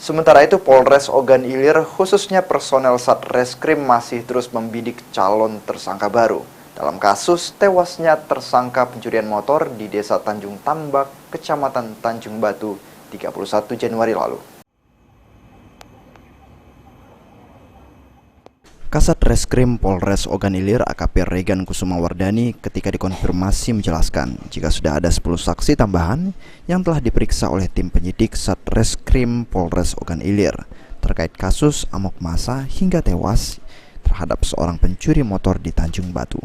Sementara itu, Polres Ogan Ilir khususnya personel Satreskrim masih terus membidik calon tersangka baru dalam kasus tewasnya tersangka pencurian motor di Desa Tanjung Tambak, Kecamatan Tanjung Batu, 31 Januari lalu. Kasat Reskrim Polres Ogan Ilir AKP Regan Kusumawardani ketika dikonfirmasi menjelaskan jika sudah ada 10 saksi tambahan yang telah diperiksa oleh tim penyidik Satreskrim Polres Ogan Ilir terkait kasus amok massa hingga tewas terhadap seorang pencuri motor di Tanjung Batu.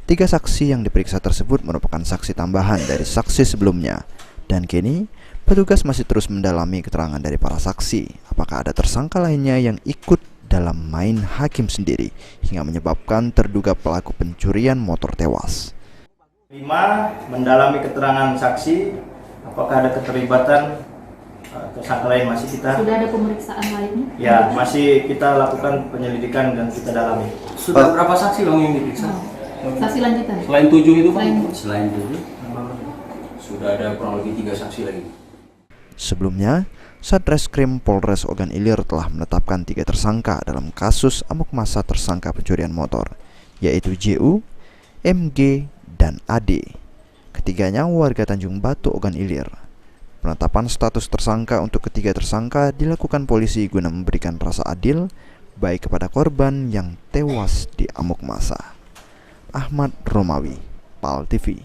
3 saksi yang diperiksa tersebut merupakan saksi tambahan dari saksi sebelumnya, dan kini petugas masih terus mendalami keterangan dari para saksi apakah ada tersangka lainnya yang ikut dalam main hakim sendiri hingga menyebabkan terduga pelaku pencurian motor tewas. 5. Mendalami keterangan saksi apakah ada keterlibatan tersangka lain. Masih kita sudah ada pemeriksaan lainnya? Ya, masih kita lakukan penyelidikan dan kita dalami. Sudah berapa saksi yang diperiksa? Saksi lanjutan. Selain 7 itu Pak? Selain 7 sudah ada kurang lebih 3 saksi lagi. Sebelumnya, Satreskrim Polres Ogan Ilir telah menetapkan 3 tersangka dalam kasus amok massa tersangka pencurian motor, yaitu JU, MG, dan AD. Ketiganya warga Tanjung Batu, Ogan Ilir. Penetapan status tersangka untuk ketiga tersangka dilakukan polisi guna memberikan rasa adil baik kepada korban yang tewas di amok massa. Ahmad Romawi, PAL TV.